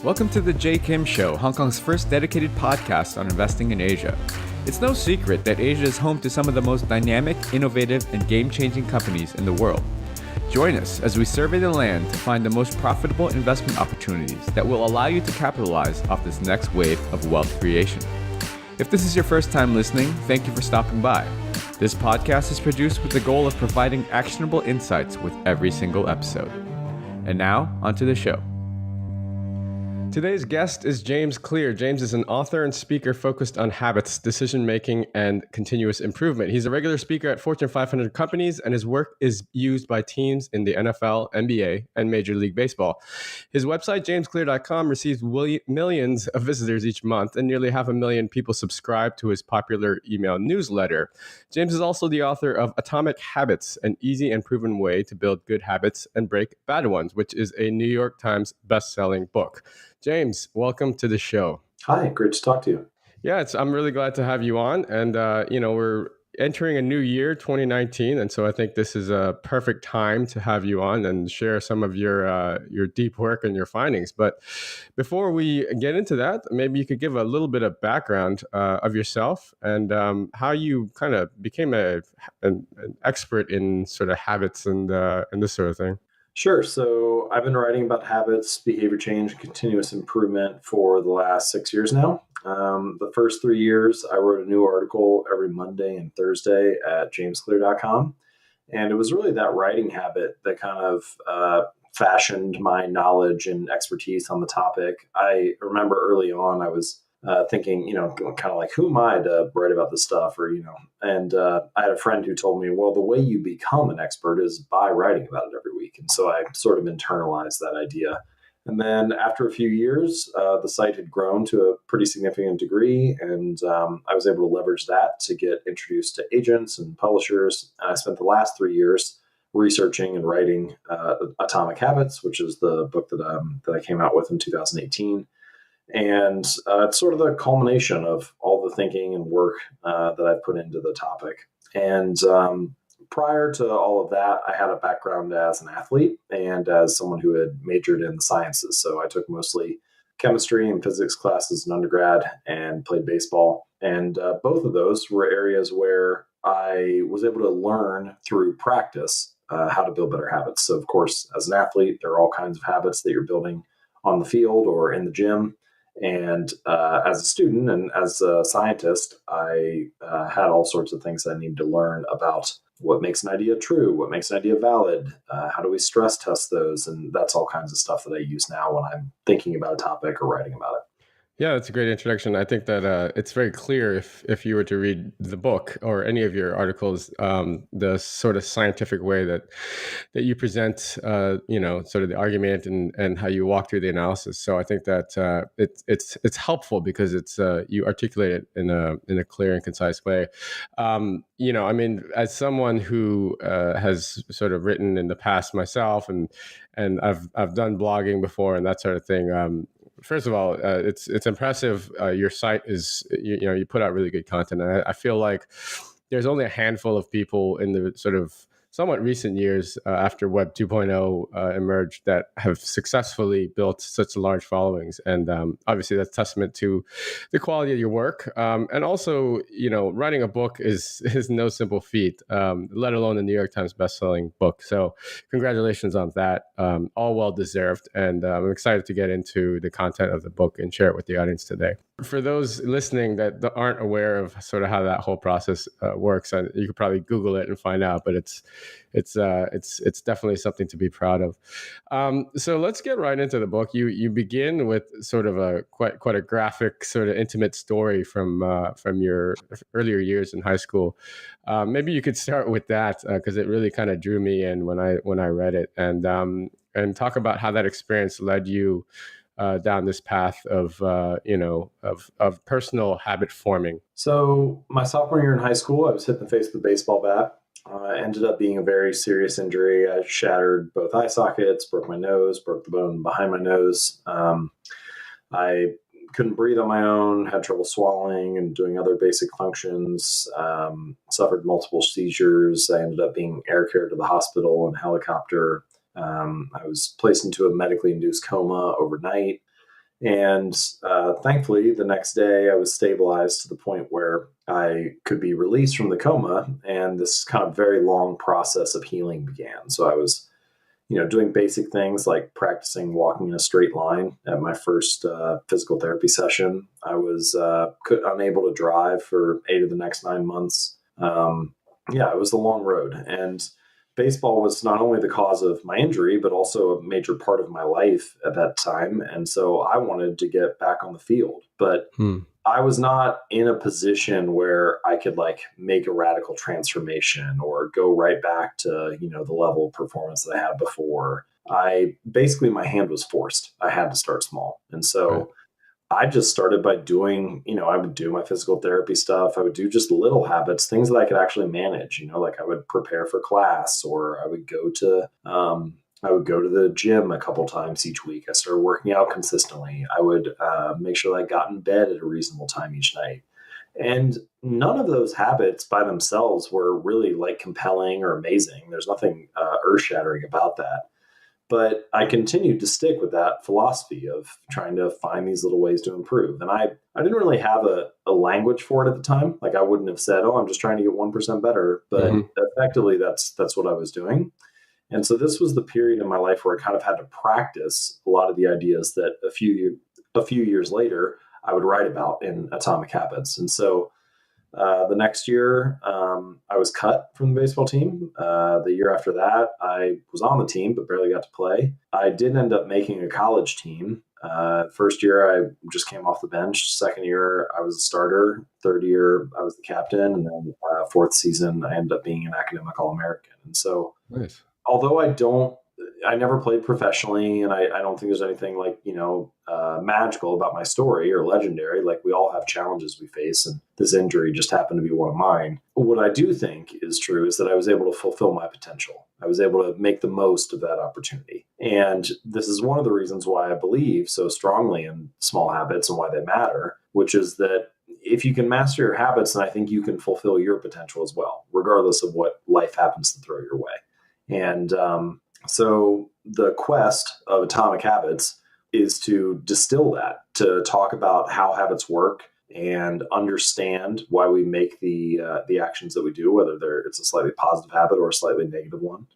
Welcome to the J. Kim Show, Hong Kong's first dedicated podcast on investing in Asia. It's no secret that Asia is home to some of the most dynamic, innovative, and game-changing companies in the world. Join us as we survey the land to find the most profitable investment opportunities that will allow you to capitalize off this next wave of wealth creation. If this is your first time listening, thank you for stopping by. This podcast is produced with the goal of providing actionable insights with every single episode. And now, onto the show. Today's guest is James Clear. James is an author and speaker focused on habits, decision-making, and continuous improvement. He's a regular speaker at Fortune 500 companies, and his work is used by teams in the NFL, NBA, and Major League Baseball. His website, jamesclear.com, receives millions of visitors each month, and nearly 500,000 people subscribe to his popular email newsletter. James is also the author of Atomic Habits, an easy and proven way to build good habits and break bad ones, which is a New York Times best-selling book. James, welcome to the show. Hi, great to talk to you. Yeah, I'm really glad to have you on. And, we're entering a new year, 2019. And so I think this is a perfect time to have you on and share some of your deep work and your findings. But before we get into that, maybe you could give a little bit of background of yourself and how you kind of became an expert in sort of habits and this sort of thing. Sure. So I've been writing about habits, behavior change, and continuous improvement for the last 6 years now. The first 3 years, I wrote a new article every Monday and Thursday at jamesclear.com. And it was really that writing habit that kind of fashioned my knowledge and expertise on the topic. I remember early on, I was thinking, kind of like, who am I to write about this stuff? And I had a friend who told me, well, the way you become an expert is by writing about it every week. And so I sort of internalized that idea. And then after a few years, the site had grown to a pretty significant degree. And I was able to leverage that to get introduced to agents and publishers. And I spent the last 3 years researching and writing Atomic Habits, which is the book that I came out with in 2018. And it's sort of the culmination of all the thinking and work that I've put into the topic. And prior to all of that, I had a background as an athlete and as someone who had majored in the sciences. So I took mostly chemistry and physics classes in undergrad and played baseball. And both of those were areas where I was able to learn through practice how to build better habits. So, of course, as an athlete, there are all kinds of habits that you're building on the field or in the gym. And as a student and as a scientist, I had all sorts of things I needed to learn about what makes an idea true, what makes an idea valid, how do we stress test those? And that's all kinds of stuff that I use now when I'm thinking about a topic or writing about it. Yeah, that's a great introduction. I think that it's very clear if you were to read the book or any of your articles, the sort of scientific way that you present, sort of the argument and how you walk through the analysis. So I think that it's helpful because it's you articulate it in a clear and concise way. As someone who has sort of written in the past myself, and I've done blogging before and that sort of thing. First of all, it's impressive. Your site is, you put out really good content. And I feel like there's only a handful of people in the sort of somewhat recent years after Web 2.0 emerged that have successfully built such large followings. And obviously that's testament to the quality of your work. And also, writing a book is no simple feat, let alone a New York Times bestselling book. So congratulations on that. All well-deserved. And I'm excited to get into the content of the book and share it with the audience today. For those listening that aren't aware of sort of how that whole process works, you could probably Google it and find out, but it's definitely something to be proud of. So let's get right into the book. You begin with sort of a quite a graphic, sort of intimate story from your earlier years in high school. Maybe you could start with that because it really kind of drew me in when I read it, and talk about how that experience led you down this path of personal habit forming. So my sophomore year in high school, I was hit in the face with a baseball bat. Ended up being a very serious injury. I shattered both eye sockets, broke my nose, broke the bone behind my nose. I couldn't breathe on my own, had trouble swallowing and doing other basic functions, suffered multiple seizures. I ended up being air carried to the hospital in a helicopter. I was placed into a medically induced coma overnight. And thankfully, the next day I was stabilized to the point where I could be released from the coma, and this kind of very long process of healing began. So I was, doing basic things like practicing walking in a straight line at my first physical therapy session. I was unable to drive for 8 of the next 9 months. Yeah, it was a long road. And baseball was not only the cause of my injury, but also a major part of my life at that time. And so I wanted to get back on the field. But Hmm. I was not in a position where I could like make a radical transformation or go right back to, the level of performance that I had before. I basically, my hand was forced. I had to start small. And Right. so I just started by doing, I would do my physical therapy stuff. I would do just little habits, things that I could actually manage, like I would prepare for class, or I would go to the gym a couple times each week. I started working out consistently. I would make sure that I got in bed at a reasonable time each night. And none of those habits by themselves were really like compelling or amazing. There's nothing earth shattering about that. But I continued to stick with that philosophy of trying to find these little ways to improve. And I didn't really have a language for it at the time. Like I wouldn't have said, "Oh, I'm just trying to get 1% better." But Hmm. effectively, that's what I was doing. And so this was the period in my life where I kind of had to practice a lot of the ideas that a few years later I would write about in Atomic Habits. And so the next year, I was cut from the baseball team. The year after that, I was on the team but barely got to play. I did end up making a college team. First year, I just came off the bench. Second year, I was a starter. Third year, I was the captain. And then fourth season, I ended up being an academic All American. And so Nice. although I never played professionally, and I don't think there's anything like, magical about my story or legendary. Like we all have challenges we face, and this injury just happened to be one of mine. What I do think is true is that I was able to fulfill my potential. I was able to make the most of that opportunity. And this is one of the reasons why I believe so strongly in small habits and why they matter, which is that if you can master your habits, then I think you can fulfill your potential as well, regardless of what life happens to throw your way. And so the quest of Atomic Habits is to distill that, to talk about how habits work and understand why we make the actions that we do, whether it's a slightly positive habit or a slightly negative one,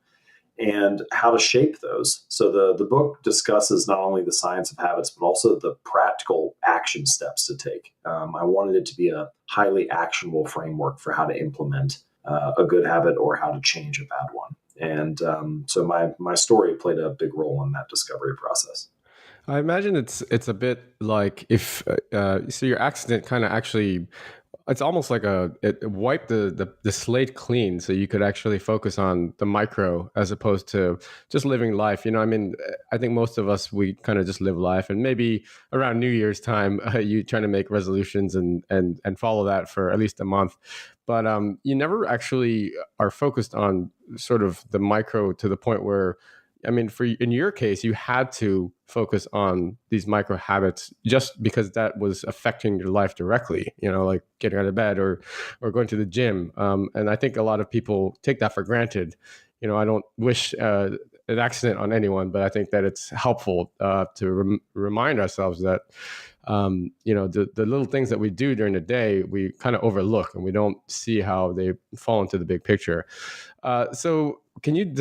and how to shape those. So the book discusses not only the science of habits, but also the practical action steps to take. I wanted it to be a highly actionable framework for how to implement a good habit or how to change a bad one. And so my story played a big role in that discovery process. I imagine it's a bit like if so your accident kind of actually it's almost like it wiped the slate clean so you could actually focus on the micro as opposed to just living life. I mean, I think most of us, we kind of just live life, and maybe around New Year's time you trying to make resolutions and follow that for at least a month, but you never actually are focused on sort of the micro to the point where, I mean, in your case, you had to focus on these micro habits just because that was affecting your life directly. Like getting out of bed or going to the gym. And I think a lot of people take that for granted. I don't wish an accident on anyone, but I think that it's helpful to remind ourselves that the little things that we do during the day we kind of overlook and we don't see how they fall into the big picture. So can you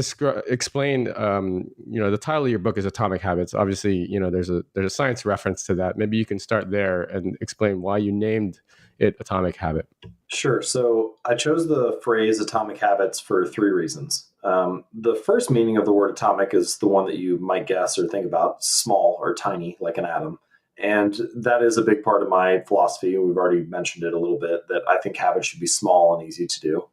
explain, the title of your book is Atomic Habits. Obviously, there's a science reference to that. Maybe you can start there and explain why you named it Atomic Habit. Sure. So I chose the phrase atomic habits for three reasons. The first meaning of the word atomic is the one that you might guess or think about, small or tiny, like an atom. And that is a big part of my philosophy. We've already mentioned it a little bit, that I think habits should be small and easy to do.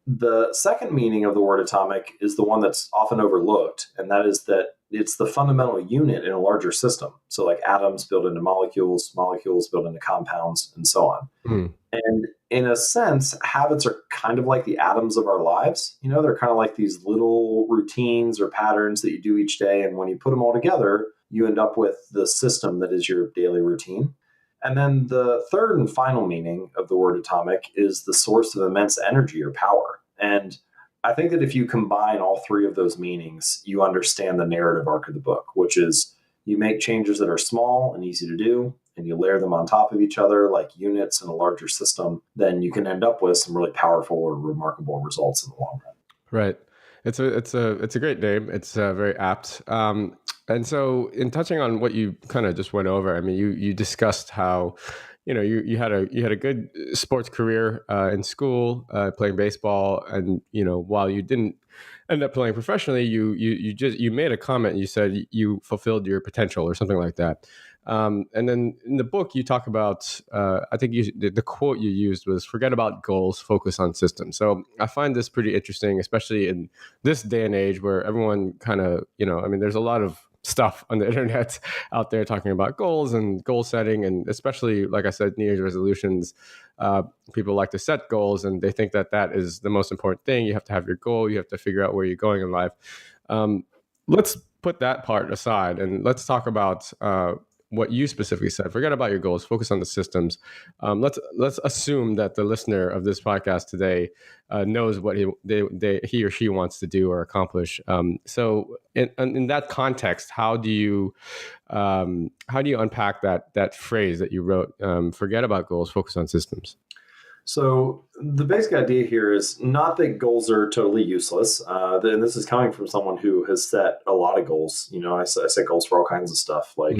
The second meaning of the word atomic is the one that's often overlooked, and that is that it's the fundamental unit in a larger system. So, like atoms build into molecules, molecules build into compounds, and so on. Hmm. And in a sense, habits are kind of like the atoms of our lives. They're kind of like these little routines or patterns that you do each day. And when you put them all together, you end up with the system that is your daily routine. And then the third and final meaning of the word atomic is the source of immense energy or power. And I think that if you combine all three of those meanings, you understand the narrative arc of the book, which is you make changes that are small and easy to do, and you layer them on top of each other like units in a larger system, then you can end up with some really powerful or remarkable results in the long run. Right. It's a great name. It's very apt. And so, in touching on what you kind of just went over, I mean, you discussed how, you had a good sports career in school, playing baseball, and while you didn't end up playing professionally, you made a comment. You said you fulfilled your potential or something like that. And then in the book, you talk about, I think the quote you used was, forget about goals, focus on systems. So I find this pretty interesting, especially in this day and age where everyone kind of, I mean, there's a lot of stuff on the internet out there talking about goals and goal setting. And especially, like I said, New Year's resolutions, people like to set goals and they think that that is the most important thing. You have to have your goal. You have to figure out where you're going in life. Um, let's put that part aside and let's talk about what you specifically said. Forget about your goals. Focus on the systems. Let's assume that the listener of this podcast today knows what he or she wants to do or accomplish. So, in that context, how do you unpack that phrase that you wrote? Forget about goals. Focus on systems. So the basic idea here is not that goals are totally useless. And this is coming from someone who has set a lot of goals. I set goals for all kinds of stuff, like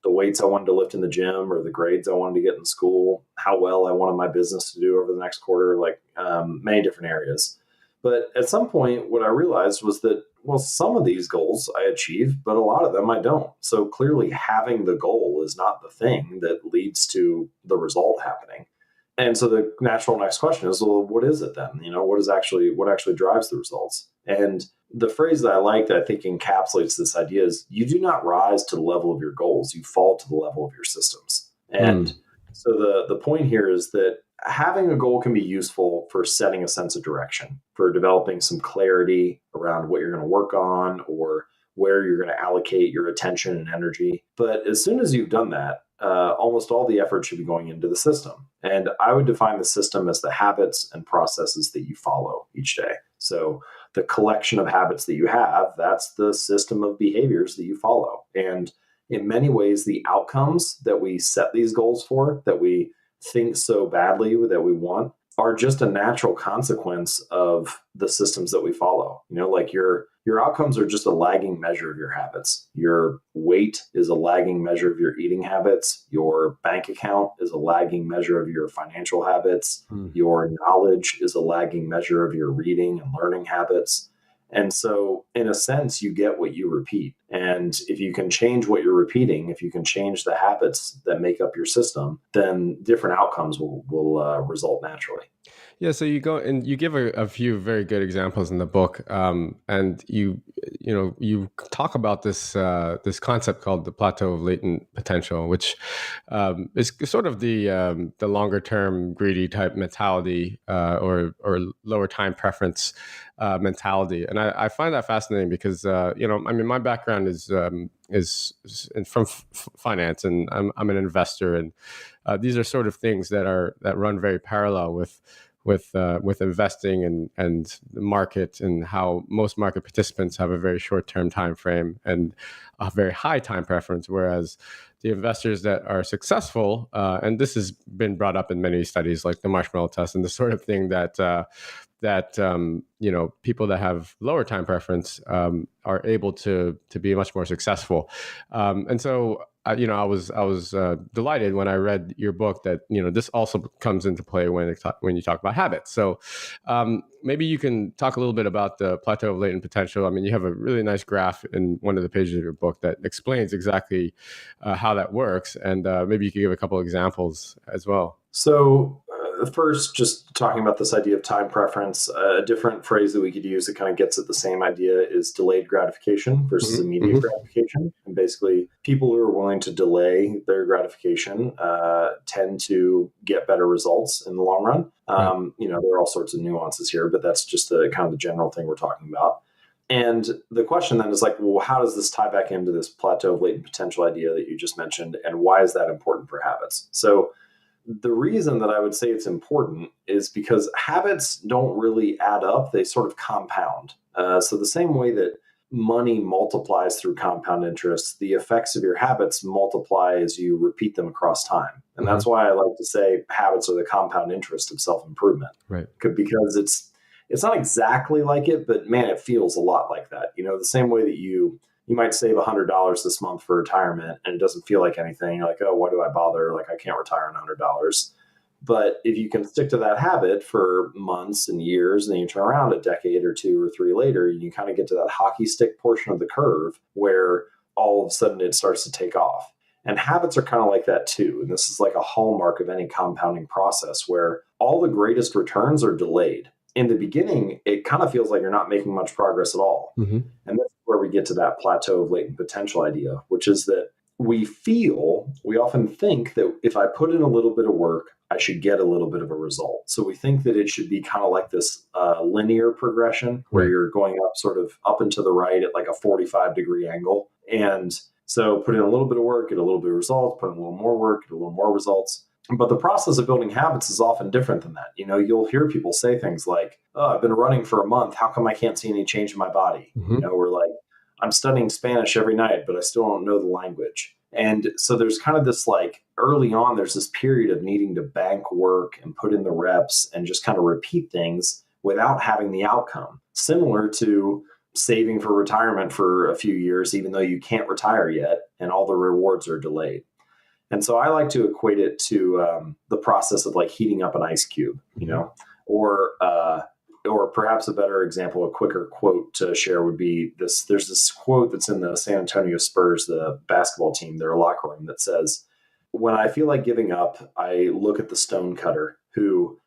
the weights I wanted to lift in the gym or the grades I wanted to get in school, how well I wanted my business to do over the next quarter, like many different areas. But at some point, what I realized was that, well, some of these goals I achieve, but a lot of them I don't. So clearly having the goal is not the thing that leads to the result happening. And so the natural next question is, well, what is it then? What actually drives the results? And the phrase that I like that I think encapsulates this idea is, you do not rise to the level of your goals, you fall to the level of your systems. And so the point here is that having a goal can be useful for setting a sense of direction, for developing some clarity around what you're going to work on or where you're going to allocate your attention and energy. But as soon as you've done that, almost all the effort should be going into the system. And I would define the system as the habits and processes that you follow each day. So the collection of habits that you have, that's the system of behaviors that you follow. And in many ways, the outcomes that we set these goals for, that we think so badly that we want, are just a natural consequence of the systems that we follow. Like your outcomes are just a lagging measure of your habits. Your weight is a lagging measure of your eating habits. Your bank account is a lagging measure of your financial habits. Your knowledge is a lagging measure of your reading and learning habits. And so, in a sense, you get what you repeat. And if you can change what you're repeating, if you can change the habits that make up your system, then different outcomes will result naturally. Yeah, so you go and you give a few very good examples in the book, and you talk about this concept called the plateau of latent potential, which is sort of the longer term greedy type mentality, or lower time preference mentality, and I find that fascinating because I mean, my background is from finance, and I'm an investor, and these are sort of things that run very parallel with investing and the market, and how most market participants have a very short-term time frame and a very high time preference, whereas the investors that are successful, and this has been brought up in many studies like the marshmallow test and the sort of thing that people that have lower time preference are able to be much more successful, and so I was delighted when I read your book that this also comes into play when you talk about habits. So maybe you can talk a little bit about the plateau of latent potential. I mean, you have a really nice graph in one of the pages of your book that explains exactly how that works, and maybe you could give a couple of examples as well. So first, just talking about this idea of time preference, a different phrase that we could use that kind of gets at the same idea is delayed gratification versus immediate gratification. And basically, people who are willing to delay their gratification tend to get better results in the long run. There are all sorts of nuances here, but that's just the kind of the general thing we're talking about. And the question then is like, well, how does this tie back into this plateau of latent potential idea that you just mentioned? And why is that important for habits? So the reason that I would say it's important is because habits don't really add up. They sort of compound. So the same way that money multiplies through compound interest, the effects of your habits multiply as you repeat them across time. And Hmm. that's why I like to say habits are the compound interest of self-improvement. Right. Because it's not exactly like it, but man, it feels a lot like that. The same way that you might save $100 this month for retirement and it doesn't feel like anything. You're like, oh, why do I bother? Like, I can't retire on $100. But if you can stick to that habit for months and years, and then you turn around a decade or two or three later, you kind of get to that hockey stick portion of the curve where all of a sudden it starts to take off. And habits are kind of like that too. And this is like a hallmark of any compounding process where all the greatest returns are delayed. In the beginning, it kind of feels like you're not making much progress at all. Hmm. And that's where we get to that plateau of latent potential idea, which is that we often think that if I put in a little bit of work, I should get a little bit of a result. So we think that it should be kind of like this linear progression where Right. you're going up sort of up and to the right at like a 45-degree angle. And so put in a little bit of work, get a little bit of results, put in a little more work, get a little more results. But the process of building habits is often different than that. You'll hear people say things like, oh, I've been running for a month. How come I can't see any change in my body? Hmm. Or like, I'm studying Spanish every night, but I still don't know the language. And so there's kind of this like early on, there's this period of needing to bank work and put in the reps and just kind of repeat things without having the outcome. Similar to saving for retirement for a few years, even though you can't retire yet and all the rewards are delayed. And so I like to equate it to the process of like heating up an ice cube, Hmm. or or perhaps a better example, a quicker quote to share would be this. There's this quote that's in the San Antonio Spurs, the basketball team, their locker room, that says, when I feel like giving up, I look at the stone cutter who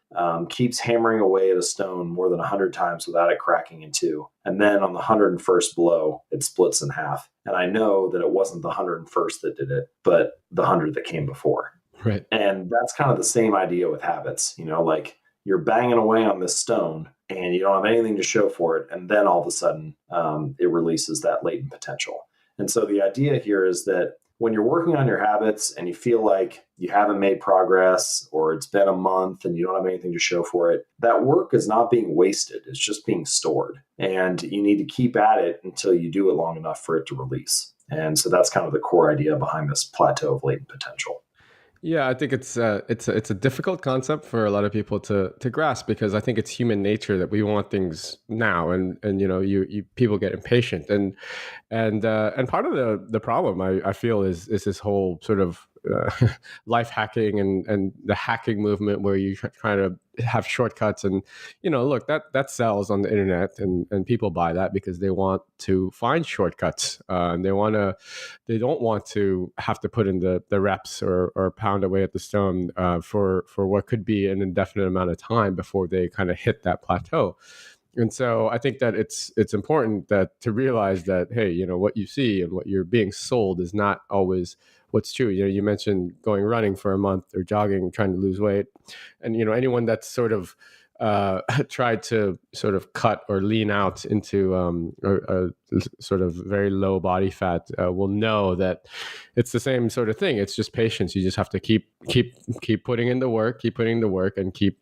keeps hammering away at a stone more than 100 times without it cracking in two. And then on the 101st blow, it splits in half. And I know that it wasn't the 101st that did it, but the 100 that came before. Right. And that's kind of the same idea with habits, like you're banging away on this stone and you don't have anything to show for it. And then all of a sudden, it releases that latent potential. And so the idea here is that when you're working on your habits and you feel like you haven't made progress or it's been a month and you don't have anything to show for it, that work is not being wasted. It's just being stored. And you need to keep at it until you do it long enough for it to release. And so that's kind of the core idea behind this plateau of latent potential. Yeah, I think it's a difficult concept for a lot of people to grasp because I think it's human nature that we want things now, and you people get impatient, and part of the problem I feel is this whole sort of life hacking and the hacking movement where you try to have shortcuts, and look, that sells on the internet, and people buy that because they want to find shortcuts, and they don't want to have to put in the reps or pound away at the stone for what could be an indefinite amount of time before they kind of hit that plateau. And so I think that it's important that to realize that, hey, what you see and what you're being sold is not always what's true. You mentioned going running for a month or jogging, trying to lose weight, and anyone that's sort of tried to sort of cut or lean out into a sort of very low body fat will know that it's the same sort of thing. It's just patience. You just have to keep putting in the work, keep putting in the work, and keep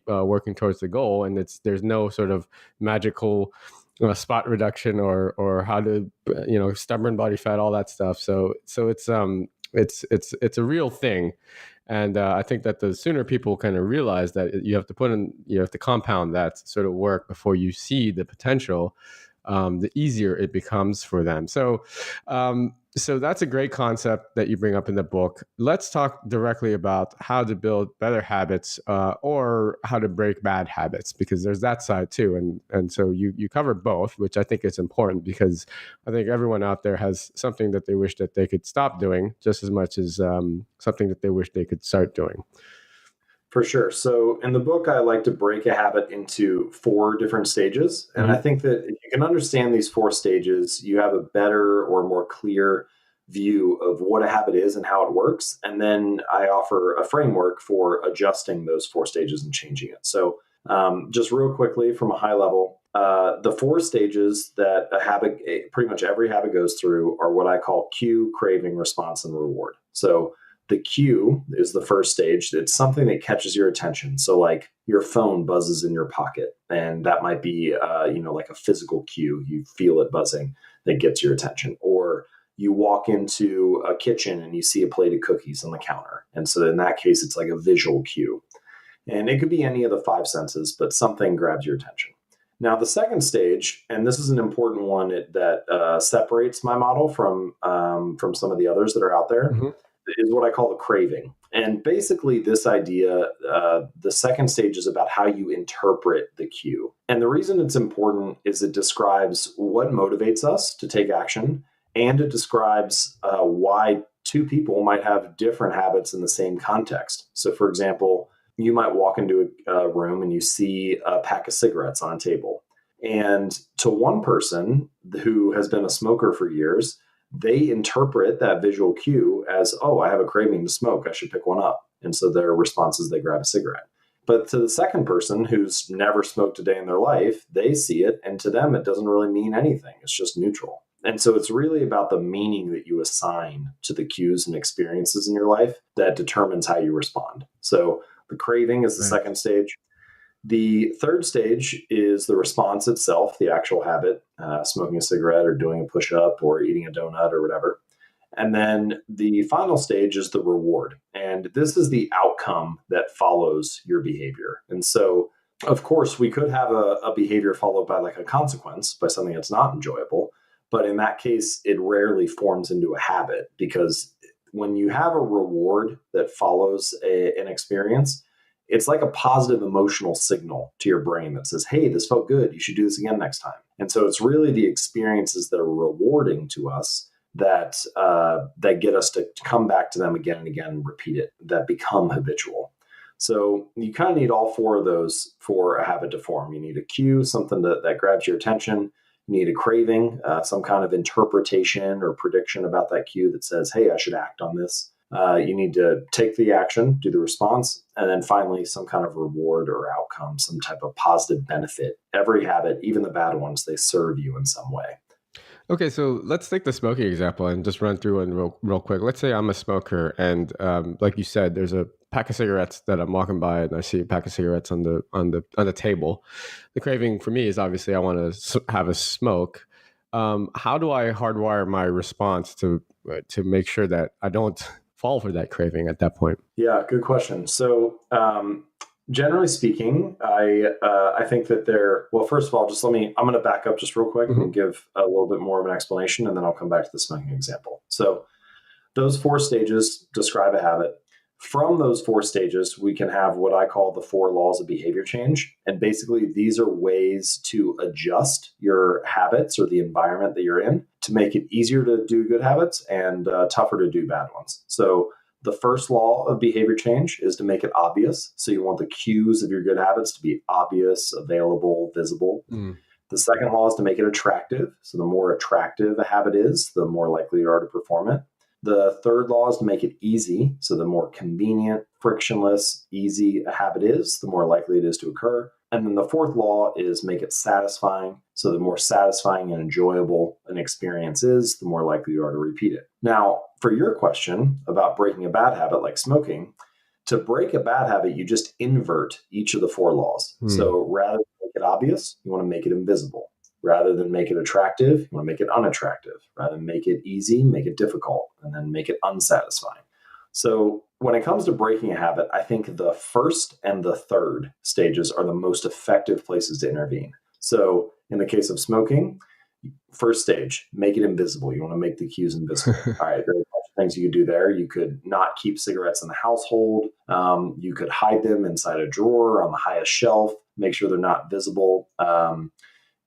working towards the goal. And there's no sort of magical spot reduction or how to stubborn body fat, all that stuff. So it's a real thing. And I think that the sooner people kind of realize that you have to compound that sort of work before you see the potential, the easier it becomes for them. So that's a great concept that you bring up in the book. Let's talk directly about how to build better habits, or how to break bad habits, because there's that side too. And so you cover both, which I think is important because I think everyone out there has something that they wish that they could stop doing just as much as something that they wish they could start doing. For sure. So in the book, I like to break a habit into 4 different stages. And I Hmm. think that if you can understand these 4 stages, you have a better or more clear view of what a habit is and how it works. And then I offer a framework for adjusting those 4 stages and changing it. So just real quickly from a high level, the 4 stages that a habit, pretty much every habit goes through, are what I call cue, craving, response, and reward. So the cue is the first stage. It's something that catches your attention. So, like, your phone buzzes in your pocket, and that might be, like a physical cue. You feel it buzzing that gets your attention, or you walk into a kitchen and you see a plate of cookies on the counter. And so in that case, it's like a visual cue. And it could be any of the five senses, but something grabs your attention. Now, the second stage, and this is an important one that separates my model from some of the others that are out there, Hmm. is what I call the craving. And basically, this idea, the second stage is about how you interpret the cue. And the reason it's important is it describes what motivates us to take action, and it describes why two people might have different habits in the same context. So, for example, you might walk into a room and you see a pack of cigarettes on a table. And to one person who has been a smoker for years, they interpret that visual cue as, oh, I have a craving to smoke. I should pick one up. And so their response is they grab a cigarette. But to the second person who's never smoked a day in their life, they see it. And to them, it doesn't really mean anything. It's just neutral. And so it's really about the meaning that you assign to the cues and experiences in your life that determines how you respond. So the craving is the Right. second stage. The third stage is the response itself, the actual habit, smoking a cigarette or doing a push up or eating a donut or whatever. And then the final stage is the reward. And this is the outcome that follows your behavior. And so, of course, we could have a behavior followed by like a consequence, by something that's not enjoyable. But in that case, it rarely forms into a habit, because when you have a reward that follows an experience, it's like a positive emotional signal to your brain that says, hey, this felt good. You should do this again next time. And so it's really the experiences that are rewarding to us that get us to come back to them again and again and repeat it, that become habitual. So you kind of need all four of those for a habit to form. You need a cue, something that grabs your attention. You need a craving, some kind of interpretation or prediction about that cue that says, hey, I should act on this. You need to take the action, do the response, and then finally some kind of reward or outcome, some type of positive benefit. Every habit, even the bad ones, they serve you in some way. Okay, so let's take the smoking example and just run through one real quick. Let's say I'm a smoker, and like you said, there's a pack of cigarettes that I'm walking by, and I see a pack of cigarettes on the table. The craving for me is obviously I want to have a smoke. How do I hardwire my response to make sure that I don't fall for that craving at that point? Yeah, good question. So, generally speaking, I think that well, first of all, I'm going to back up just real quick Hmm. and give a little bit more of an explanation, and then I'll come back to the smoking example. So, those four stages describe a habit. From those four stages, we can have what I call the four laws of behavior change. And basically, these are ways to adjust your habits or the environment that you're in to make it easier to do good habits and tougher to do bad ones. So, the first law of behavior change is to make it obvious. So, you want the cues of your good habits to be obvious, available, visible. Mm. The second law is to make it attractive. So, the more attractive a habit is, the more likely you are to perform it. The third law is to make it easy. So the more convenient, frictionless, easy a habit is, the more likely it is to occur. And then the fourth law is make it satisfying. So the more satisfying and enjoyable an experience is, the more likely you are to repeat it. Now, for your question about breaking a bad habit like smoking, to break a bad habit, you just invert each of the four laws. Mm. So rather than make it obvious, you want to make it invisible. Rather than make it attractive, you want to make it unattractive. Rather than make it easy, make it difficult, and then make it unsatisfying. So when it comes to breaking a habit, I think the first and the third stages are the most effective places to intervene. So in the case of smoking, first stage, make it invisible. You want to make the cues invisible. All right, there are a bunch of things you could do there. You could not keep cigarettes in the household. You could hide them inside a drawer on the highest shelf, make sure they're not visible.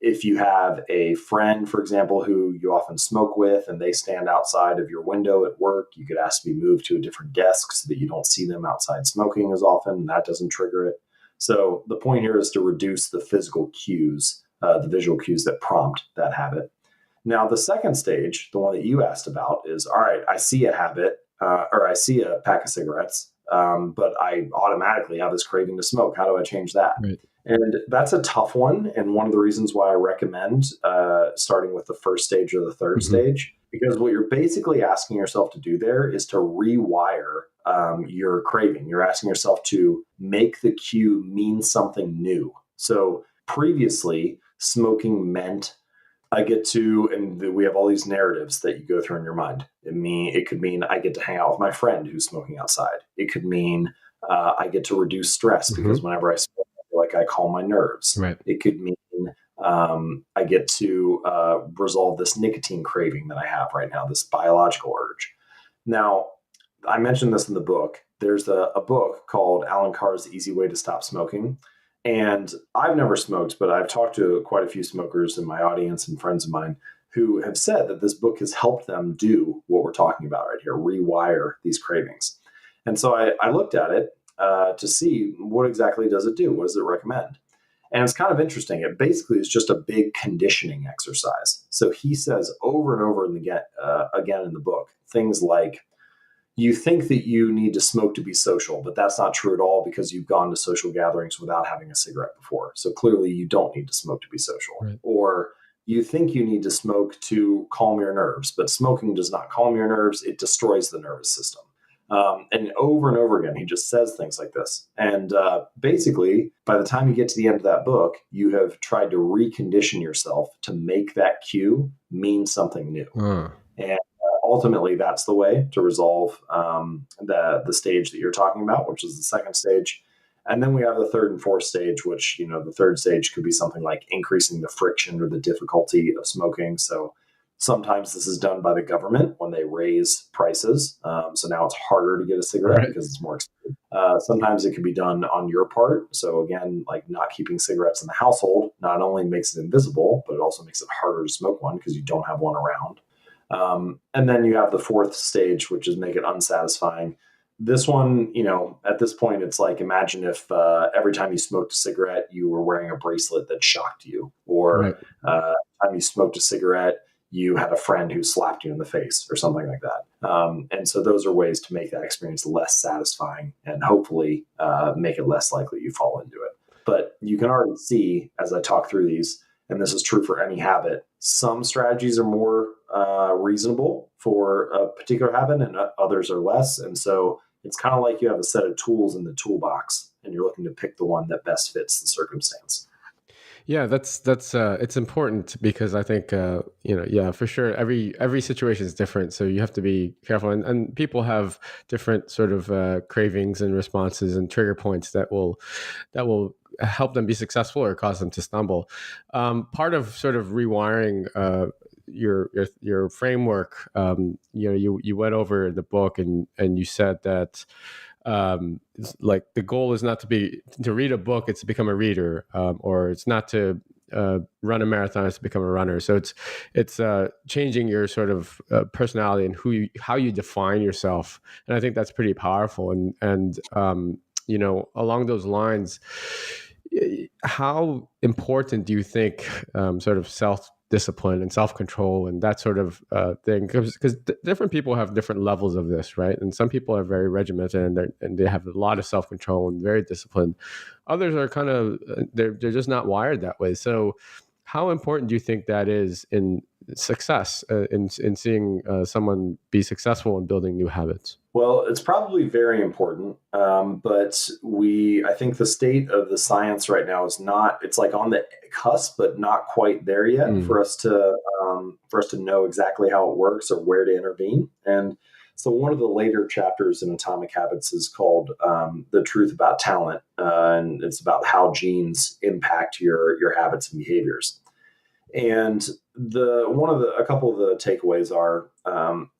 If you have a friend, for example, who you often smoke with and they stand outside of your window at work, you could ask to be moved to a different desk so that you don't see them outside smoking as often. That doesn't trigger it. So the point here is to reduce the physical cues, the visual cues that prompt that habit. Now, the second stage, the one that you asked about, is all right, I see a habit or I see a pack of cigarettes, but I automatically have this craving to smoke. How do I change that? Right. And that's a tough one. And one of the reasons why I recommend starting with the first stage or the third Hmm. stage, because what you're basically asking yourself to do there is to rewire your craving. You're asking yourself to make the cue mean something new. So previously, smoking meant I get to, and we have all these narratives that you go through in your mind. It could mean I get to hang out with my friend who's smoking outside. It could mean I get to reduce stress because Hmm. whenever I smoke, I feel like I calm my nerves. Right. It could mean I get to resolve this nicotine craving that I have right now, this biological urge. Now, I mentioned this in the book. There's a book called Alan Carr's The Easy Way to Stop Smoking. And I've never smoked, but I've talked to quite a few smokers in my audience and friends of mine who have said that this book has helped them do what we're talking about right here, rewire these cravings. And so I looked at it to see what exactly does it do? What does it recommend? And it's kind of interesting. It basically is just a big conditioning exercise. So he says over and over and again in the book things like, you think that you need to smoke to be social, but that's not true at all because you've gone to social gatherings without having a cigarette before. So clearly you don't need to smoke to be social. Right. Or you think you need to smoke to calm your nerves, but smoking does not calm your nerves, it destroys the nervous system. And over again, he just says things like this. And basically, by the time you get to the end of that book, you have tried to recondition yourself to make that cue mean something new. Uh, And ultimately, that's the way to resolve the stage that you're talking about, which is the second stage. And then we have the third and fourth stage, which, the third stage could be something like increasing the friction or the difficulty of smoking. So sometimes this is done by the government when they raise prices. So now it's harder to get a cigarette right. because it's more expensive. Sometimes it can be done on your part. So again, like not keeping cigarettes in the household not only makes it invisible, but it also makes it harder to smoke one because you don't have one around. And then you have the fourth stage, which is make it unsatisfying. This one, at this point, it's like imagine if every time you smoked a cigarette, you were wearing a bracelet that shocked you, or Right. every time you smoked a cigarette, you had a friend who slapped you in the face, or something like that. And so those are ways to make that experience less satisfying and hopefully make it less likely you fall into it. But you can already see as I talk through these, and this is true for any habit, some strategies are more reasonable for a particular habit and others are less. And so it's kind of like you have a set of tools in the toolbox and you're looking to pick the one that best fits the circumstance. Yeah, that's it's important because I think yeah, for sure every situation is different, so you have to be careful, and people have different sort of cravings and responses and trigger points that will help them be successful or cause them to stumble. Part of sort of rewiring your framework, you went over the book and you said that it's like the goal is not to read a book, it's to become a reader, or it's not to run a marathon, it's to become a runner. So it's changing your sort of personality and how you define yourself, and I think that's pretty powerful. And along those lines, how important do you think sort of self discipline and self control and that sort of thing? Because different people have different levels of this, right? And some people are very regimented and they have a lot of self control and very disciplined. Others are kind of they're just not wired that way. So, how important do you think that is in success, in seeing someone be successful in building new habits? Well, it's probably very important, but I think the state of the science right now is not. It's like on the cusp, but not quite there yet Mm, for us to know exactly how it works or where to intervene. And so, one of the later chapters in Atomic Habits is called "The Truth About Talent," and it's about how genes impact your habits and behaviors. And a couple of the takeaways are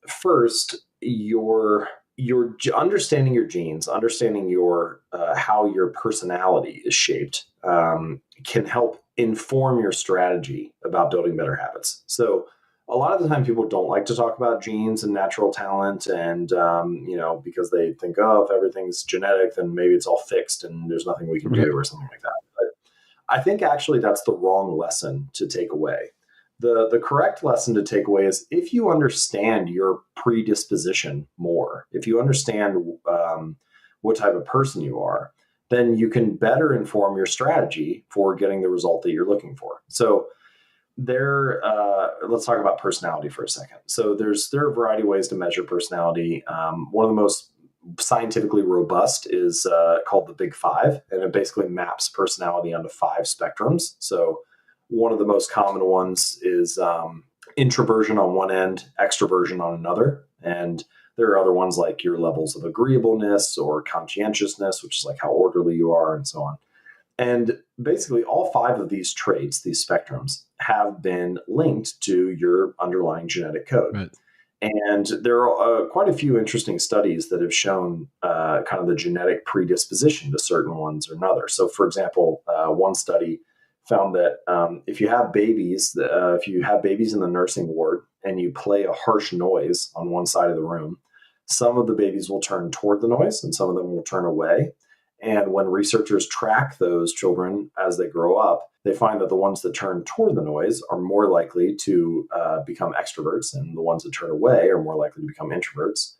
first, your understanding your genes, understanding your how your personality is shaped, can help inform your strategy about building better habits. So a lot of the time people don't like to talk about genes and natural talent, and because they think, oh, if everything's genetic then maybe it's all fixed and there's nothing we can do right. or something like that. I think actually that's the wrong lesson to take away. The correct lesson to take away is if you understand your predisposition more, if you understand what type of person you are, then you can better inform your strategy for getting the result that you're looking for. So let's talk about personality for a second. So there are a variety of ways to measure personality. One of the most scientifically robust is called the Big Five, and it basically maps personality onto five spectrums. So one of the most common ones is introversion on one end, extroversion on another, and there are other ones like your levels of agreeableness or conscientiousness, which is like how orderly you are, and so on. And basically, all five of these traits, these spectrums, have been linked to your underlying genetic code. Right. And there are quite a few interesting studies that have shown kind of the genetic predisposition to certain ones or another. So, for example, one study found that if you have babies in the nursing ward and you play a harsh noise on one side of the room, some of the babies will turn toward the noise and some of them will turn away. And when researchers track those children as they grow up, they find that the ones that turn toward the noise are more likely to become extroverts, and the ones that turn away are more likely to become introverts.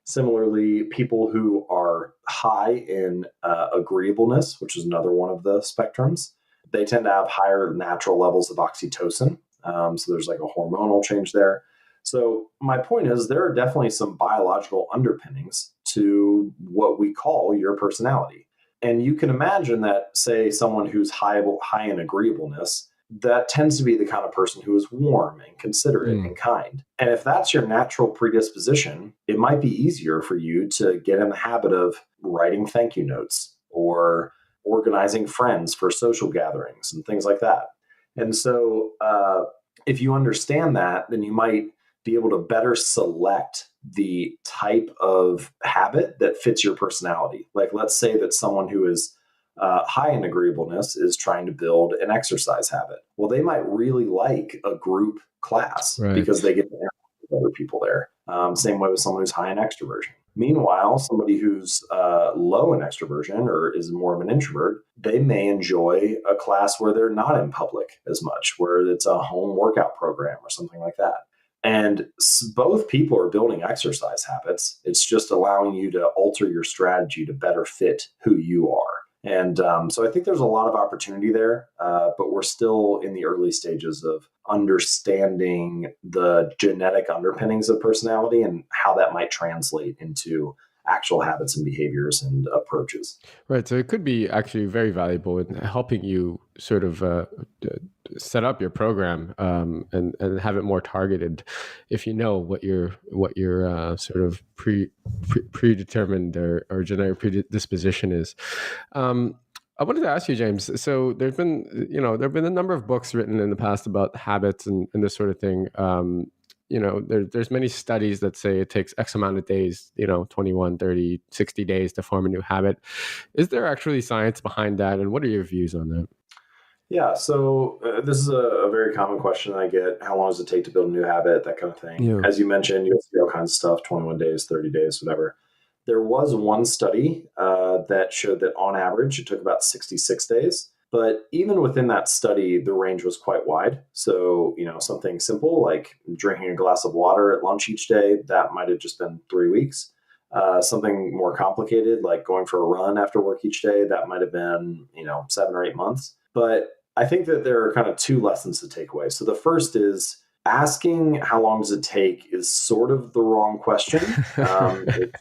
Similarly, people who are high in agreeableness, which is another one of the spectrums, they tend to have higher natural levels of oxytocin. So there's like a hormonal change there. So my point is there are definitely some biological underpinnings to what we call your personality. And you can imagine that, say, someone who's high in agreeableness, that tends to be the kind of person who is warm and considerate and kind. And if that's your natural predisposition, it might be easier for you to get in the habit of writing thank you notes or organizing friends for social gatherings and things like that. And so if you understand that, then you might be able to better select the type of habit that fits your personality. Like, let's say that someone who is high in agreeableness is trying to build an exercise habit. Well, they might really like a group class because they get to interact with other people there. Same way with someone who's high in extroversion. Meanwhile, somebody who's low in extroversion or is more of an introvert, they may enjoy a class where they're not in public as much, where it's a home workout program or something like that. And both people are building exercise habits. It's just allowing you to alter your strategy to better fit who you are. And so I think there's a lot of opportunity there, but we're still in the early stages of understanding the genetic underpinnings of personality and how that might translate into actual habits and behaviors and approaches. Right. So it could be actually very valuable in helping you sort of set up your program and have it more targeted if you know what your sort of predetermined or genetic predisposition is. I wanted to ask you, James. So there've been a number of books written in the past about habits and this sort of thing. There's many studies that say it takes X amount of days, 21, 30, 60 days to form a new habit. Is there actually science behind that? And what are your views on that? Yeah, so this is a very common question I get. How long does it take to build a new habit? That kind of thing. Yeah. As you mentioned, you'll see all kinds of stuff, 21 days, 30 days, whatever. There was one study that showed that on average, it took about 66 days. But even within that study, the range was quite wide. So, something simple like drinking a glass of water at lunch each day, that might have just been 3 weeks. Something more complicated like going for a run after work each day, that might have been, 7 or 8 months. But I think that there are kind of two lessons to take away. So the first is asking how long does it take is sort of the wrong question. It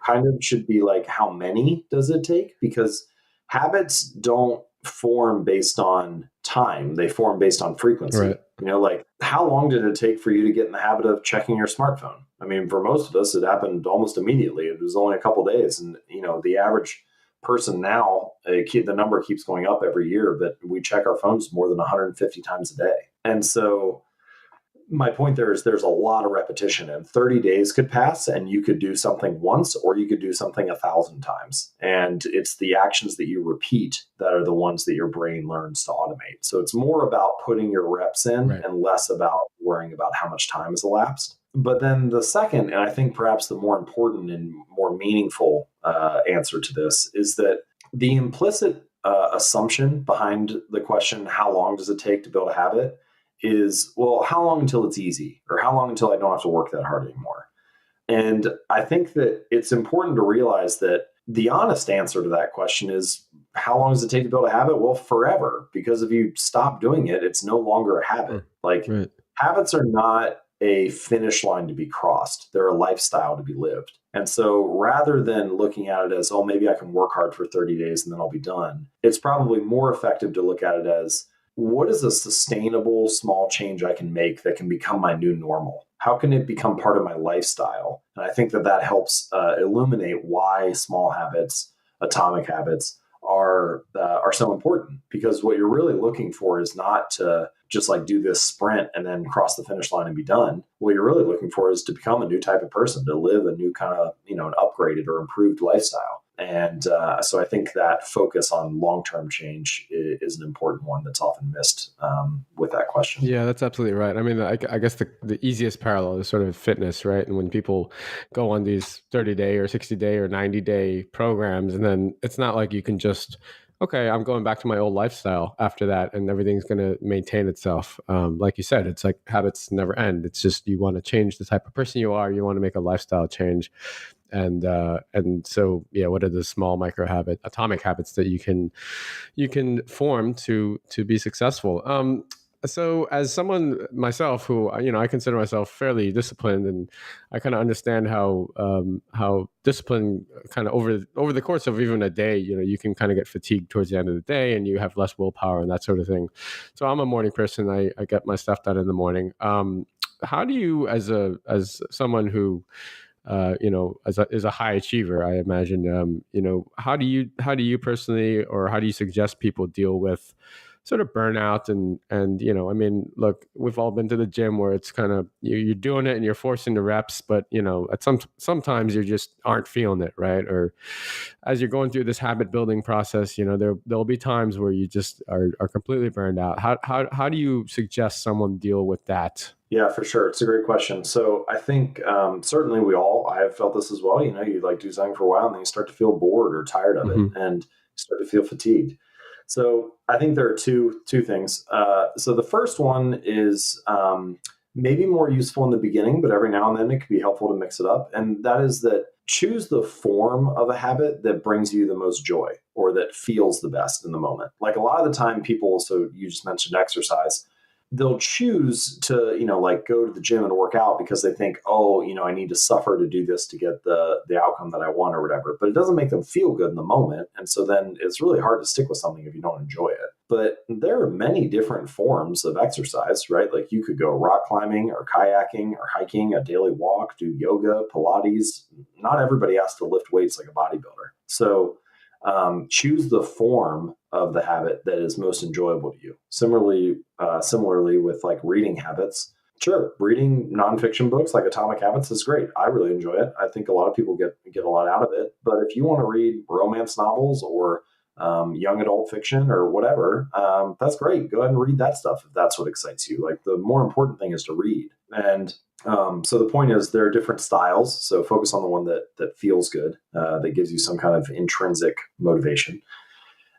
kind of should be like, how many does it take? Because habits don't form based on time. They form based on frequency. Right. Like, how long did it take for you to get in the habit of checking your smartphone? I mean, for most of us, it happened almost immediately. It was only a couple of days. And, the average person now, the number keeps going up every year, but we check our phones more than 150 times a day. And so my point there is there's a lot of repetition, and 30 days could pass and you could do something once, or you could do something 1,000 times. And it's the actions that you repeat that are the ones that your brain learns to automate. So it's more about putting your reps in and less about worrying about how much time has elapsed. But then the second, and I think perhaps the more important and more meaningful answer to this, is that the implicit assumption behind the question, how long does it take to build a habit, is, well, how long until it's easy, or how long until I don't have to work that hard anymore? And I think that it's important to realize that the honest answer to that question is, how long does it take to build a habit? Well, forever, because if you stop doing it, it's no longer a Mm. habit. Like, Right. habits are not a finish line to be crossed, they're a lifestyle to be lived. And so rather than looking at it as, oh, maybe I can work hard for 30 days and then I'll be done, it's probably more effective to look at it as, what is a sustainable small change I can make that can become my new normal? How can it become part of my lifestyle? And I think that that helps illuminate why small habits, atomic habits, are so important, because what you're really looking for is not to just like do this sprint and then cross the finish line and be done. What you're really looking for is to become a new type of person, to live a new kind of, an upgraded or improved lifestyle. And so I think that focus on long-term change is an important one that's often missed with that question. Yeah, that's absolutely right. I mean, I guess the easiest parallel is sort of fitness, right? And when people go on these 30-day or 60-day or 90-day programs, and then it's not like you can just, okay, I'm going back to my old lifestyle after that, and everything's going to maintain itself. Like you said, it's like habits never end. It's just you want to change the type of person you are. You want to make a lifestyle change, and so yeah, what are the small atomic habits that you can form to be successful? So as someone myself who I consider myself fairly disciplined, and I kind of understand how discipline kind of over the course of even a day, you can kind of get fatigued towards the end of the day, and you have less willpower and that sort of thing. So I'm a morning person. I get my stuff done in the morning. How do you, as someone who is a high achiever, I imagine, how do you personally, or how do you suggest people deal with sort of burnout and I mean, look, we've all been to the gym where it's kind of you're doing it and you're forcing the reps, but at sometimes you just aren't feeling it, right? Or as you're going through this habit building process, there'll be times where you just are completely burned out. How do you suggest someone deal with that? Yeah, for sure. It's a great question. So I think certainly I have felt this as well. You like do something for a while and then you start to feel bored or tired of it Hmm. and start to feel fatigued. So I think there are two things. So the first one is maybe more useful in the beginning, but every now and then it can be helpful to mix it up. And that is that choose the form of a habit that brings you the most joy or that feels the best in the moment. Like a lot of the time people, so you just mentioned exercise, they'll choose to like go to the gym and work out because they think, oh, I need to suffer to do this to get the outcome that I want or whatever, but it doesn't make them feel good in the moment, and so then it's really hard to stick with something if you don't enjoy it. But there are many different forms of exercise, right? Like you could go rock climbing or kayaking or hiking, a daily walk, do yoga, Pilates. Not everybody has to lift weights like a bodybuilder. So choose the form of the habit that is most enjoyable to you. Similarly with like reading habits, sure, reading nonfiction books like Atomic Habits is great. I really enjoy it. I think a lot of people get a lot out of it. But if you want to read romance novels or young adult fiction or whatever, that's great. Go ahead and read that stuff if that's what excites you. Like the more important thing is to read. And so the point is there are different styles. So focus on the one that feels good, that gives you some kind of intrinsic motivation.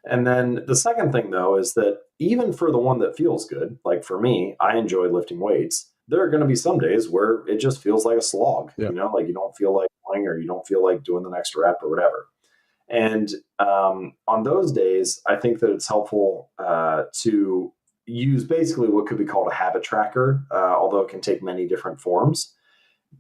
And then the second thing, though, is that even for the one that feels good, like for me, I enjoy lifting weights. There are going to be some days where it just feels like a slog, Yeah. like you don't feel like going or you don't feel like doing the next rep or whatever. And on those days, I think that it's helpful to use basically what could be called a habit tracker, although it can take many different forms.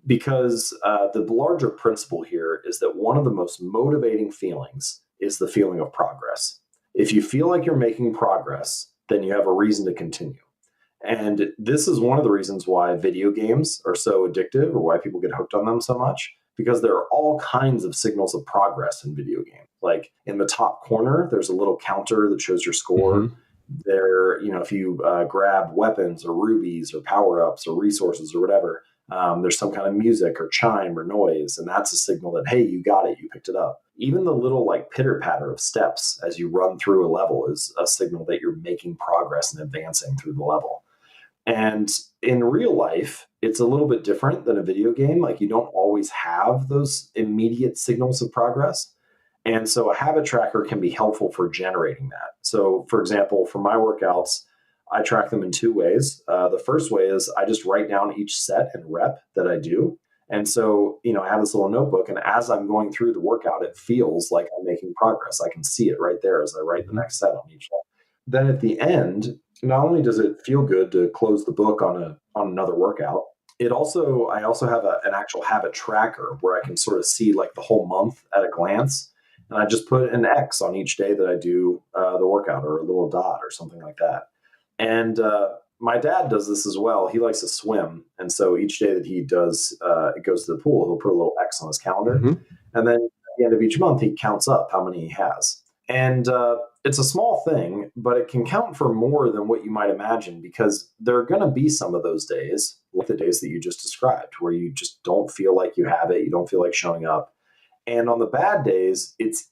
Because the larger principle here is that one of the most motivating feelings is the feeling of progress. If you feel like you're making progress, then you have a reason to continue. And this is one of the reasons why video games are so addictive or why people get hooked on them so much, because there are all kinds of signals of progress in video games. Like in the top corner, there's a little counter that shows your score. Hmm. There, if you grab weapons or rubies or power ups or resources or whatever, there's some kind of music or chime or noise, and that's a signal that, hey, you got it, you picked it up. Even the little like pitter patter of steps as you run through a level is a signal that you're making progress and advancing through the level. And in real life, it's a little bit different than a video game. Like you don't always have those immediate signals of progress. And so a habit tracker can be helpful for generating that. So, for example, for my workouts, I track them in two ways. The first way is I just write down each set and rep that I do. And so, I have this little notebook, and as I'm going through the workout, it feels like I'm making progress. I can see it right there as I write the Hmm. next set on each one. Then at the end, not only does it feel good to close the book on another workout, I also have an actual habit tracker where I can sort of see like the whole month at a glance, and I just put an X on each day that I do the workout, or a little dot or something like that. And my dad does this as well. He likes to swim, and so each day that he does, it goes to the pool, he'll put a little X on his calendar, Hmm. and then at the end of each month, he counts up how many he has. And it's a small thing, but it can count for more than what you might imagine, because there are going to be some of those days, like the days that you just described, where you just don't feel like you have it, you don't feel like showing up. And on the bad days, it's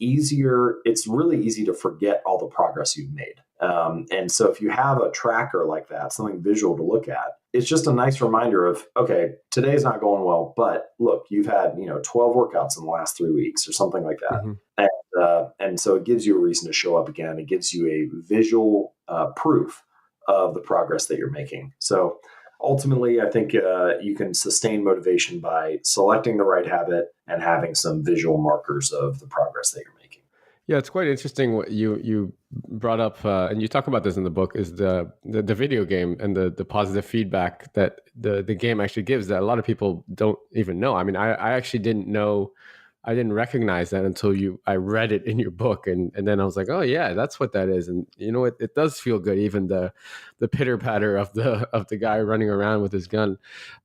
really easy to forget all the progress you've made. And so if you have a tracker like that, something visual to look at, it's just a nice reminder of, okay, today's not going well, but look, you've had, 12 workouts in the last 3 weeks or something like that. Hmm. And so it gives you a reason to show up again. It gives you a visual proof of the progress that you're making. So ultimately, I think you can sustain motivation by selecting the right habit and having some visual markers of the progress that you're making. Yeah, it's quite interesting what you brought up, and you talk about this in the book, is the video game and the positive feedback that the game actually gives that a lot of people don't even know. I mean, I actually didn't know, I didn't recognize that until I read it in your book, and then I was like, oh yeah, that's what that is. And it does feel good, even the pitter patter of the guy running around with his gun.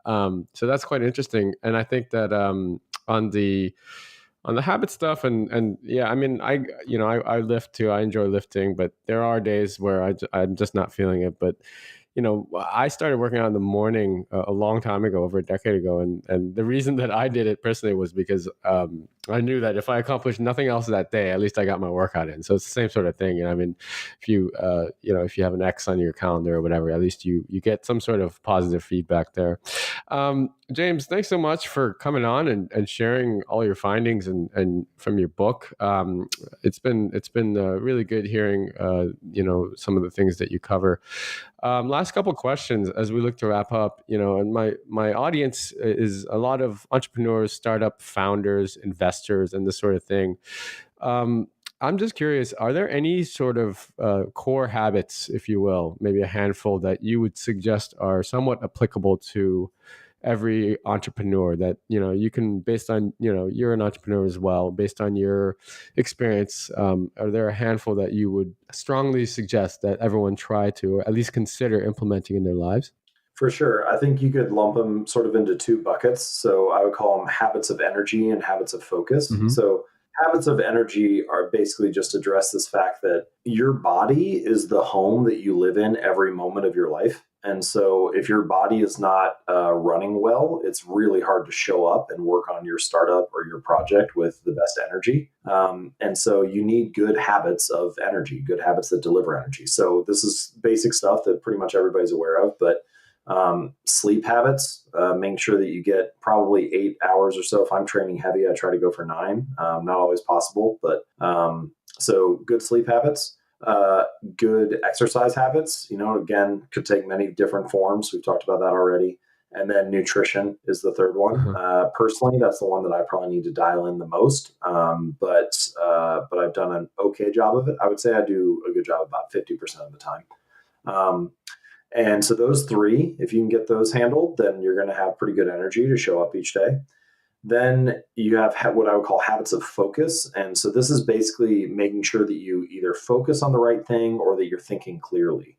So that's quite interesting, and I think that on the habit stuff, and yeah, I mean, I lift too. I enjoy lifting, but there are days where I'm just not feeling it. But I started working out in the morning a long time ago, over a decade ago, and the reason that I did it personally was because I knew that if I accomplished nothing else that day, at least I got my workout in. So it's the same sort of thing. And I mean, if you have an X on your calendar or whatever, at least you get some sort of positive feedback there. James, thanks so much for coming on and sharing all your findings and from your book. It's been really good hearing some of the things that you cover. Last couple questions as we look to wrap up. And my audience is a lot of entrepreneurs, startup founders, investors, and this sort of thing. Um, I'm just curious, are there any sort of core habits, if you will, maybe a handful that you would suggest are somewhat applicable to every entrepreneur that you can, based on you're an entrepreneur as well, based on your experience, are there a handful that you would strongly suggest that everyone try to, or at least consider implementing in their lives? For sure. I think you could lump them sort of into two buckets. So I would call them habits of energy and habits of focus. Hmm. So habits of energy are basically just address this fact that your body is the home that you live in every moment of your life. And so if your body is not running well, it's really hard to show up and work on your startup or your project with the best energy. And so you need good habits of energy, good habits that deliver energy. So this is basic stuff that pretty much everybody's aware of, but sleep habits, making sure that you get probably 8 hours or so. If I'm training heavy, I try to go for 9. Not always possible, but so good sleep habits, good exercise habits. Again, could take many different forms. We've talked about that already. And then nutrition is the third one. Uh-huh. Personally, that's the one that I probably need to dial in the most. But I've done an okay job of it. I would say I do a good job about 50% of the time. Um, and so those three, if you can get those handled, then you're going to have pretty good energy to show up each day. Then you have what I would call habits of focus. And so this is basically making sure that you either focus on the right thing or that you're thinking clearly.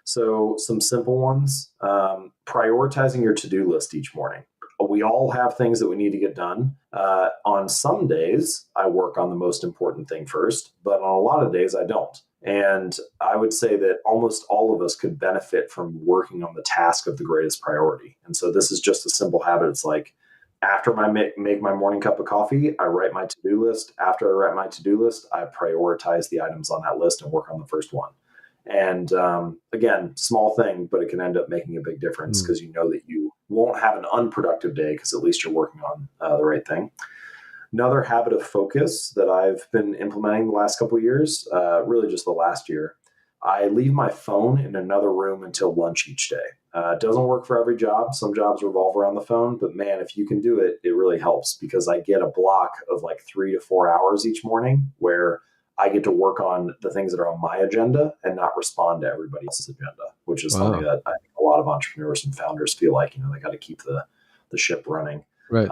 So some simple ones, prioritizing your to-do list each morning. We all have things that we need to get done. On some days, I work on the most important thing first, but on a lot of days, I don't. And I would say that almost all of us could benefit from working on the task of the greatest priority. And so this is just a simple habit. It's like after I make my morning cup of coffee, I write my to-do list. After I write my to-do list, I prioritize the items on that list and work on the first one. And again, small thing, but it can end up making a big difference Mm. because you know that you won't have an unproductive day because at least you're working on the right thing. Another habit of focus that I've been implementing the last couple of years, really just the last year, I leave my phone in another room until lunch each day. It doesn't work for every job. Some jobs revolve around the phone, but man, if you can do it, it really helps because I get a block of like 3 to 4 hours each morning where I get to work on the things that are on my agenda and not respond to everybody else's agenda, which is something Wow. that I think a lot of entrepreneurs and founders feel like, they got to keep the ship running. Right.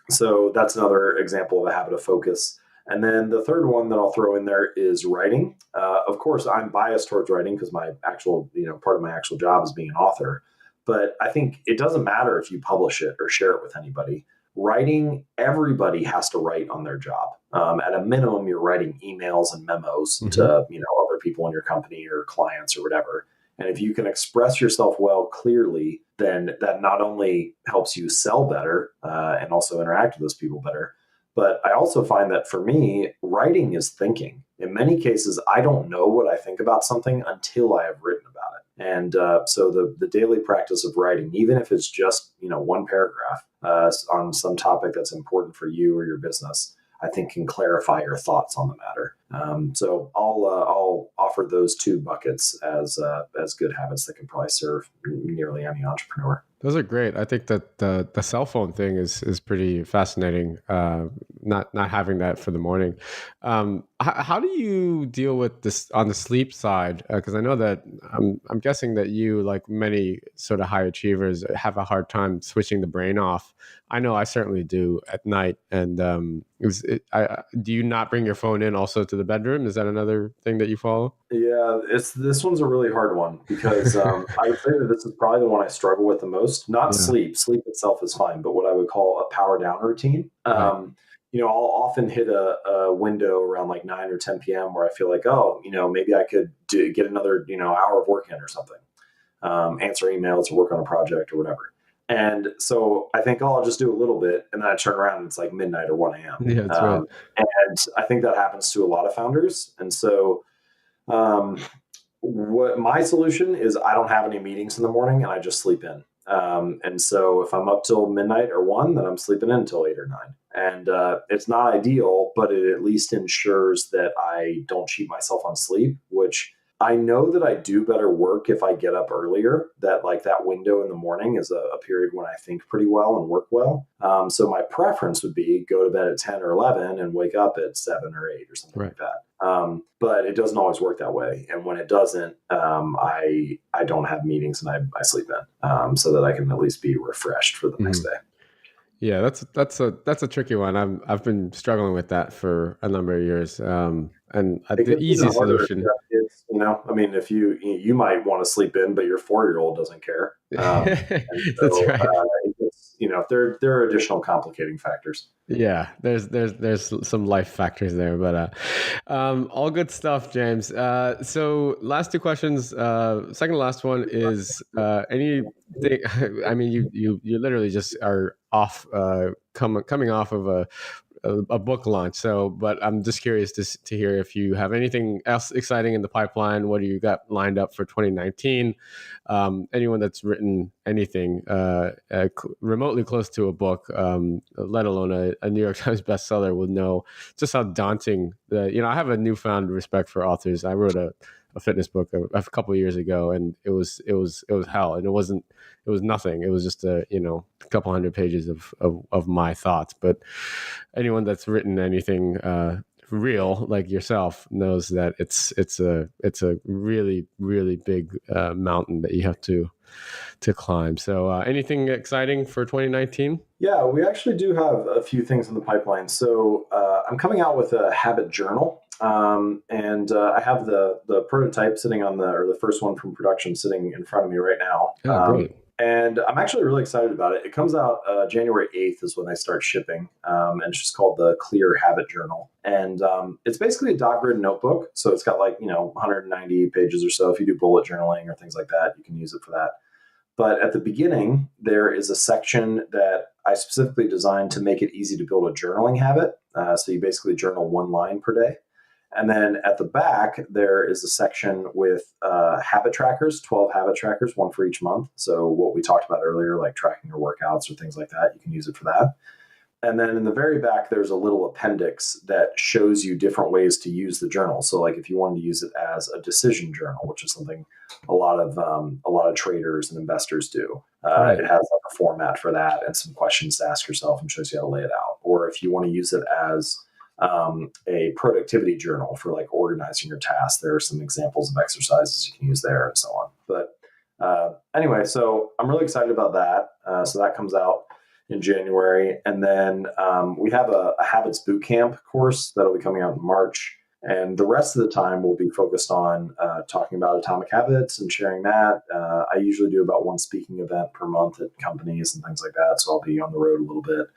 So that's another example of a habit of focus. And then the third one that I'll throw in there is writing. Of course, I'm biased towards writing because my actual, part of my actual job is being an author. But I think it doesn't matter if you publish it or share it with anybody. Writing, everybody has to write on their job. At a minimum, you're writing emails and memos Hmm. to other people in your company or clients or whatever. And if you can express yourself well, clearly, then that not only helps you sell better and also interact with those people better, but I also find that for me, writing is thinking. In many cases, I don't know what I think about something until I have written about it. And so the daily practice of writing, even if it's just one paragraph on some topic that's important for you or your business, I think can clarify your thoughts on the matter. So I'll offer those two buckets as good habits that can probably serve nearly any entrepreneur. Those are great. I think that the cell phone thing is pretty fascinating. Not having that for the morning. How do you deal with this on the sleep side? Because I know that I'm guessing that you, like many sort of high achievers, have a hard time switching the brain off. I know I certainly do at night. And do you not bring your phone in also to the bedroom? Is that another thing that you follow? Yeah, this one's a really hard one because I would say that this is probably the one I struggle with the most. Not Yeah. sleep. Sleep itself is fine, but what I would call a power down routine. Right. I'll often hit a window around like 9 or 10 p.m. where I feel like, oh, maybe I could get another hour of work in or something, answer emails or work on a project or whatever. And so I think, oh, I'll just do a little bit, and then I turn around and it's like midnight or 1 a.m. Yeah, that's right. And I think that happens to a lot of founders, and so um, what my solution is, I don't have any meetings in the morning and I just sleep in. And so if I'm up till midnight or 1, then I'm sleeping in until 8 or 9. And it's not ideal, but it at least ensures that I don't cheat myself on sleep, which I know that I do better work if I get up earlier. That like that window in the morning is a period when I think pretty well and work well. So my preference would be go to bed at 10 or 11 and wake up at 7 or 8 or something Right. like that. But it doesn't always work that way. And when it doesn't, I don't have meetings and I sleep in so that I can at least be refreshed for the next Mhm. day. Yeah, that's a tricky one. I've been struggling with that for a number of years. And It the gets even easy harder if you solution. have kids. I mean, if you might want to sleep in, but your 4 year old doesn't care. And That's so right. it gets, there are additional complicating factors. Yeah, there's some life factors there, but all good stuff, James. So last two questions. Second to last one is anything. I mean, you literally just are off, coming off of a book launch. So, but I'm just curious to hear if you have anything else exciting in the pipeline. What do you got lined up for 2019? Anyone that's written anything remotely close to a book, let alone a New York Times bestseller, will know just how daunting I have a newfound respect for authors. I wrote a fitness book a couple of years ago, and it was hell, and it was nothing. It was just a couple hundred pages of my thoughts. But anyone that's written anything real like yourself knows that it's a really really big mountain that you have to climb. So anything exciting for 2019? Yeah, we actually do have a few things in the pipeline. So I'm coming out with a habit journal, and I have the prototype sitting or the first one from production sitting in front of me right now. Oh, great. And I'm actually really excited about it. It comes out January 8th is when they start shipping, and it's just called the Clear Habit Journal. And it's basically a dot grid notebook, so it's got 190 pages or so. If you do bullet journaling or things like that, you can use it for that. But at the beginning, there is a section that I specifically designed to make it easy to build a journaling habit. So you basically journal one line per day. And then at the back, there is a section with habit trackers, 12 habit trackers, one for each month. So what we talked about earlier, like tracking your workouts or things like that, you can use it for that. And then in the very back, there's a little appendix that shows you different ways to use the journal. So, like if you wanted to use it as a decision journal, which is something a lot of traders and investors do, Right. it has like a format for that and some questions to ask yourself and shows you how to lay it out. Or if you want to use it as a productivity journal for like organizing your tasks, there are some examples of exercises you can use there and so on. But anyway, so I'm really excited about that. So that comes out in January. And then we have a habits bootcamp course that'll be coming out in March. And the rest of the time will be focused on talking about atomic habits and sharing that. I usually do about one speaking event per month at companies and things like that. So I'll be on the road a little bit.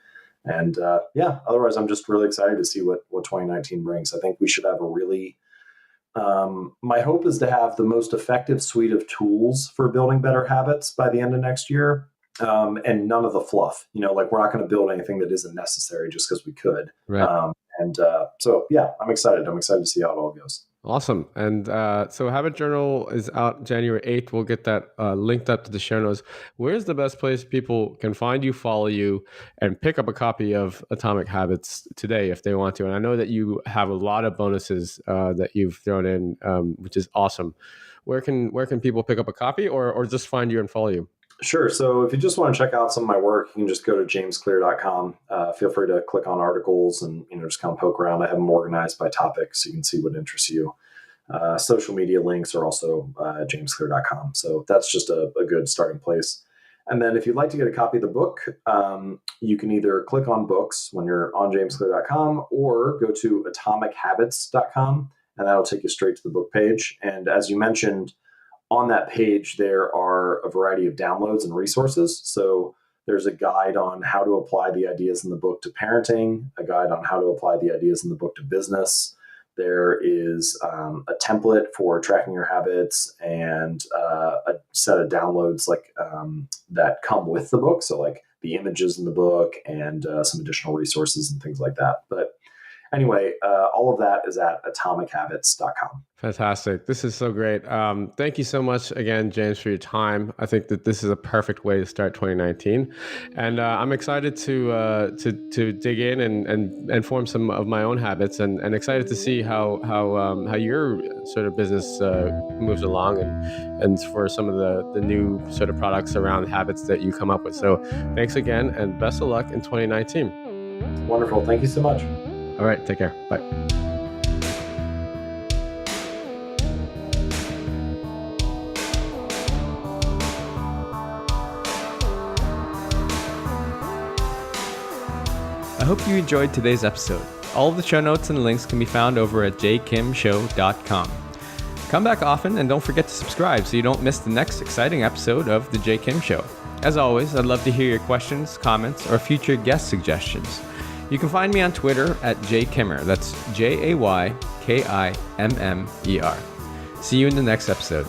And otherwise, I'm just really excited to see what 2019 brings. I think we should have a really, my hope is to have the most effective suite of tools for building better habits by the end of next year. And none of the fluff, like we're not going to build anything that isn't necessary just because we could. Right. I'm excited. I'm excited to see how it all goes. Awesome. And so Habit Journal is out January 8th. We'll get that linked up to the show notes. Where's the best place people can find you, follow you, and pick up a copy of Atomic Habits today if they want to? And I know that you have a lot of bonuses that you've thrown in, which is awesome. Where can people pick up a copy or just find you and follow you? Sure. So if you just want to check out some of my work, you can just go to jamesclear.com. Feel free to click on articles and just kind of poke around. I have them organized by topic so you can see what interests you. Social media links are also jamesclear.com. So that's just a good starting place. And then if you'd like to get a copy of the book, you can either click on books when you're on jamesclear.com or go to atomichabits.com, and that'll take you straight to the book page. And as you mentioned, on that page, there are a variety of downloads and resources. So there's a guide on how to apply the ideas in the book to parenting, a guide on how to apply the ideas in the book to business. There is a template for tracking your habits and a set of downloads that come with the book. So like the images in the book and some additional resources and things like that. But anyway, all of that is at atomichabits.com. Fantastic. This is so great. Thank you so much again, James, for your time. I think that this is a perfect way to start 2019. And I'm excited to dig in and form some of my own habits and excited to see how your sort of business moves along and for some of the new sort of products around habits that you come up with. So thanks again and best of luck in 2019. Wonderful. Thank you so much. All right. Take care. Bye. I hope you enjoyed today's episode. All of the show notes and links can be found over at jkimshow.com. Come back often and don't forget to subscribe so you don't miss the next exciting episode of The J. Kim Show. As always, I'd love to hear your questions, comments, or future guest suggestions. You can find me on Twitter at JKimmer. That's JAYKIMMER. See you in the next episode.